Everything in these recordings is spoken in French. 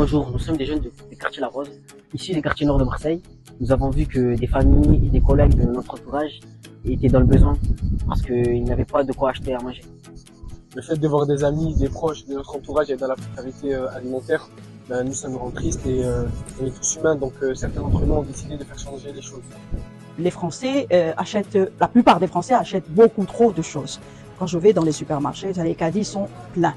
Bonjour, nous sommes des jeunes du quartier La Rose, issus du quartier nord de Marseille. Nous avons vu que des familles et des collègues de notre entourage étaient dans le besoin parce qu'ils n'avaient pas de quoi acheter à manger. Le fait de voir des amis, des proches de notre entourage être dans la précarité alimentaire, nous, ça nous rend triste et on est tous humains, donc certains d'entre nous ont décidé de faire changer les choses. Les Français la plupart des Français achètent beaucoup trop de choses. Quand je vais dans les supermarchés, les caddies sont pleins.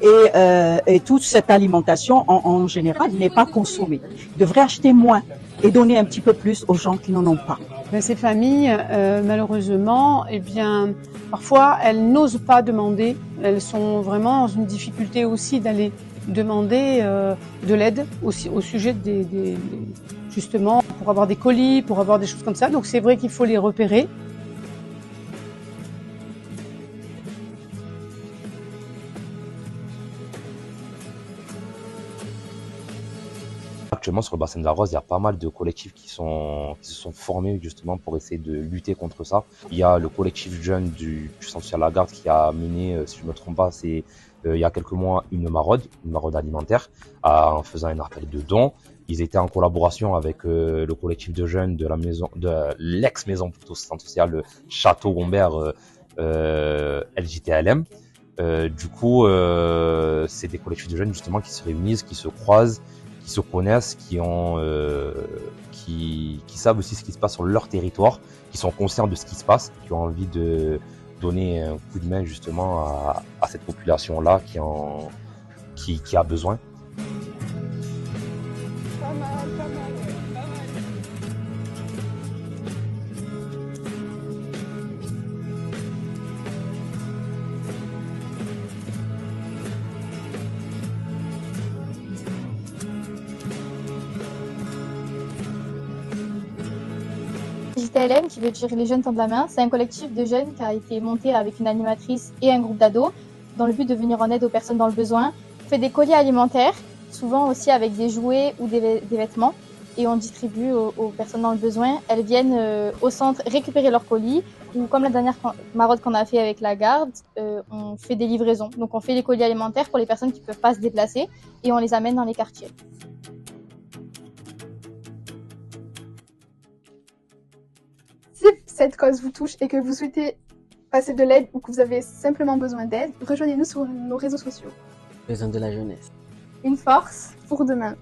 Et toute cette alimentation, en général, n'est pas consommée. Ils devraient acheter moins et donner un petit peu plus aux gens qui n'en ont pas. Ces familles, malheureusement, parfois, elles n'osent pas demander. Elles sont vraiment dans une difficulté aussi d'aller demander de l'aide au sujet justement, pour avoir des colis, pour avoir des choses comme ça. Donc c'est vrai qu'il faut les repérer. Actuellement, sur le bassin de la Rose, il y a pas mal de collectifs qui se sont formés justement pour essayer de lutter contre ça. Il y a le collectif jeune du Centre social La Garde qui a mené, si je ne me trompe pas, il y a quelques mois, une maraude alimentaire, en faisant un appel de dons. Ils étaient en collaboration avec le collectif de jeunes de l'ex-maison plutôt Centre social Château Gombert LJTLM. Du coup, c'est des collectifs de jeunes justement qui se réunissent, qui se croisent, qui se connaissent, qui savent aussi ce qui se passe sur leur territoire, qui sont conscients de ce qui se passe, qui ont envie de donner un coup de main justement à cette population-là qui a besoin. Pas mal, pas mal. JTLM, qui veut dire les jeunes tendent la main, c'est un collectif de jeunes qui a été monté avec une animatrice et un groupe d'ados dans le but de venir en aide aux personnes dans le besoin. On fait des colis alimentaires, souvent aussi avec des jouets ou des vêtements, et on distribue aux personnes dans le besoin. Elles viennent au centre récupérer leurs colis, ou comme la dernière maraude qu'on a fait avec la garde, on fait des livraisons. Donc on fait les colis alimentaires pour les personnes qui ne peuvent pas se déplacer et on les amène dans les quartiers. Si cette cause vous touche et que vous souhaitez passer de l'aide ou que vous avez simplement besoin d'aide, rejoignez-nous sur nos réseaux sociaux. Besoin de la jeunesse. Une force pour demain.